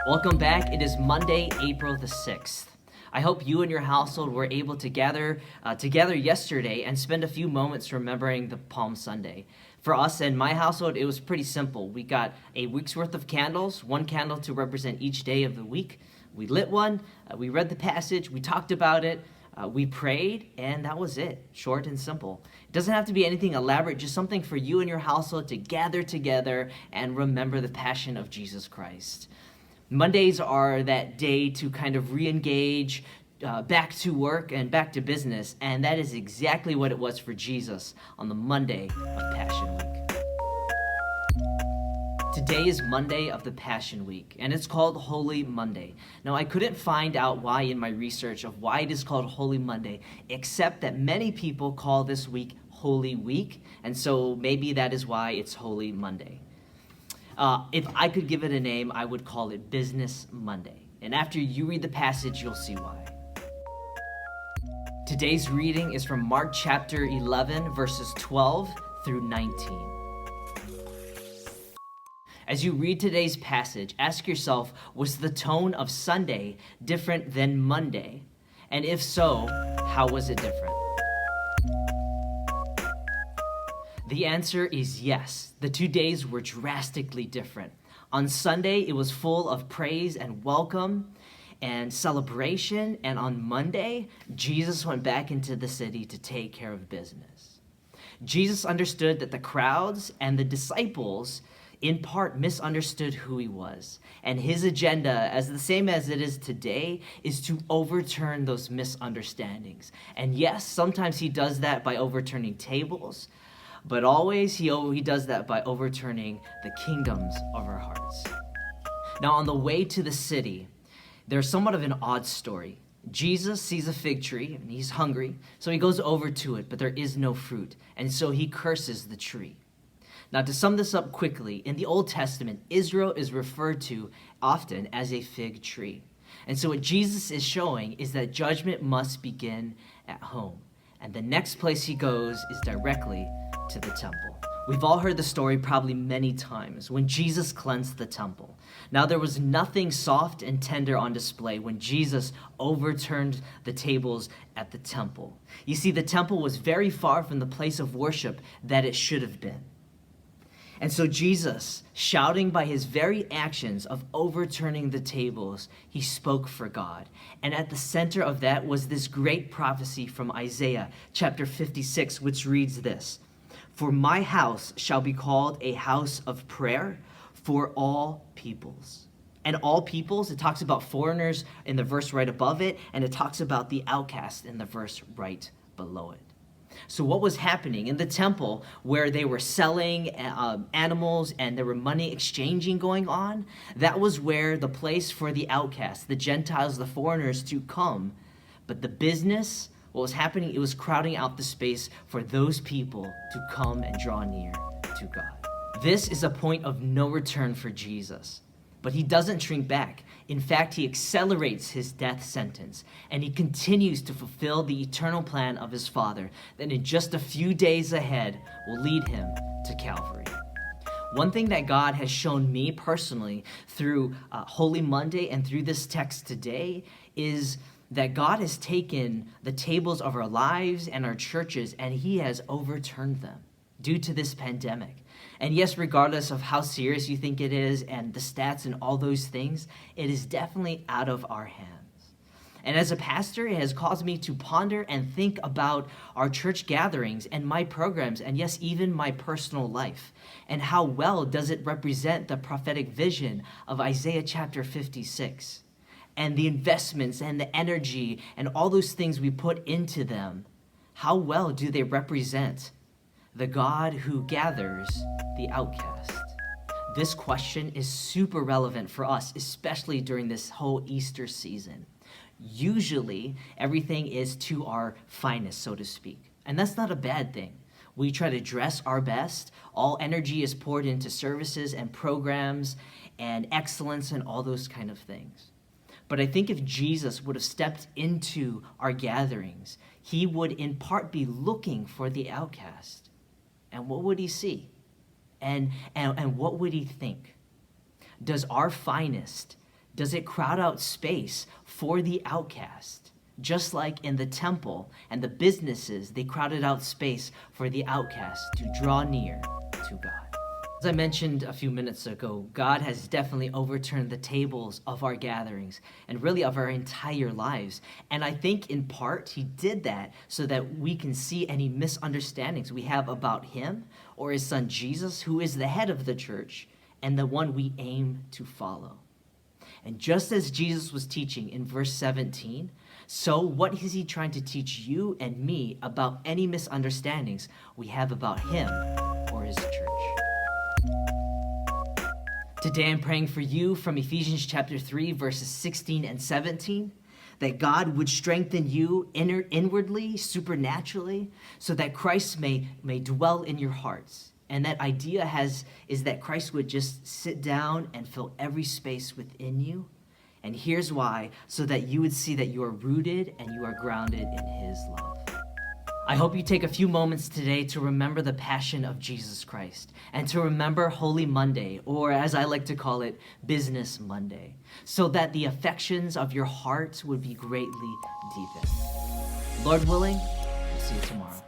Welcome back. It is Monday, April the 6th. I hope you and your household were able to gather together yesterday and spend a few moments remembering the Palm Sunday. For us and my household, it was pretty simple. We got a week's worth of candles, one candle to represent each day of the week. We lit one, we read the passage, we talked about it, we prayed, and that was it. Short and simple. It doesn't have to be anything elaborate, just something for you and your household to gather together and remember the passion of Jesus Christ. Mondays are that day to kind of re-engage back to work and back to business, and that is exactly what it was for Jesus on the Monday of Passion Week. Today is Monday of the Passion Week, and it's called Holy Monday. Now, I couldn't find out why in my research of why it is called Holy Monday, except that many people call this week Holy Week, and so maybe that is why it's Holy Monday. If I could give it a name, I would call it Business Monday. And after you read the passage, you'll see why. Today's reading is from Mark chapter 11, verses 12 through 19. As you read today's passage, ask yourself, was the tone of Sunday different than Monday? And if so, how was it different? The answer is yes. The 2 days were drastically different. On Sunday, it was full of praise and welcome and celebration. And on Monday, Jesus went back into the city to take care of business. Jesus understood that the crowds and the disciples in part misunderstood who he was. And his agenda, as the same as it is today, is to overturn those misunderstandings. And yes, sometimes he does that by overturning tables, but always he does that by overturning the kingdoms of our hearts. Now, on the way to the city, there's somewhat of an odd story. Jesus sees a fig tree, and he's hungry, so he goes over to it, but there is no fruit, and so he curses the tree. Now, to sum this up quickly, in the Old Testament, Israel is referred to often as a fig tree. And so what Jesus is showing is that judgment must begin at home. And the next place he goes is directly to the temple. We've all heard the story probably many times when Jesus cleansed the temple. Now, there was nothing soft and tender on display when Jesus overturned the tables at the temple. You see, the temple was very far from the place of worship that it should have been. And so Jesus, shouting by his very actions of overturning the tables, he spoke for God. And at the center of that was this great prophecy from Isaiah chapter 56, which reads this: "For my house shall be called a house of prayer for all peoples." And all peoples, it talks about foreigners in the verse right above it, and it talks about the outcast in the verse right below it. So what was happening in the temple where they were selling animals and there were money exchanging going on? That was where the place for the outcasts, the Gentiles, the foreigners to come. But the business, what was happening, it was crowding out the space for those people to come and draw near to God. This is a point of no return for Jesus. But he doesn't shrink back. In fact, he accelerates his death sentence, and he continues to fulfill the eternal plan of his Father that in just a few days ahead will lead him to Calvary. One thing that God has shown me personally through Holy Monday and through this text today is that God has taken the tables of our lives and our churches and he has overturned them due to this pandemic. And yes, regardless of how serious you think it is and the stats and all those things, it is definitely out of our hands. And as a pastor, it has caused me to ponder and think about our church gatherings and my programs, and yes, even my personal life. And how well does it represent the prophetic vision of Isaiah chapter 56? And the investments and the energy and all those things we put into them, how well do they represent the God who gathers the outcast? This question is super relevant for us, especially during this whole Easter season. Usually, everything is to our finest, so to speak. And that's not a bad thing. We try to dress our best. All energy is poured into services and programs and excellence and all those kind of things. But I think if Jesus would have stepped into our gatherings, he would in part be looking for the outcast. And what would he see? And what would he think? Does our finest Does it crowd out space for the outcast? Just like in the temple and the businesses, they crowded out space for the outcast to draw near to God. As I mentioned a few minutes ago, God has definitely overturned the tables of our gatherings and really of our entire lives. And I think in part he did that so that we can see any misunderstandings we have about him or his son Jesus, who is the head of the church and the one we aim to follow. And just as Jesus was teaching in verse 17, so what is he trying to teach you and me about any misunderstandings we have about him or his church? Today I'm praying for you from Ephesians chapter 3, verses 16 and 17, that God would strengthen you inwardly, supernaturally, so that Christ may dwell in your hearts. And that idea is that Christ would just sit down and fill every space within you. And here's why, so that you would see that you are rooted and you are grounded in his love. I hope you take a few moments today to remember the passion of Jesus Christ and to remember Holy Monday, or as I like to call it, Business Monday, so that the affections of your heart would be greatly deepened. Lord willing, we'll see you tomorrow.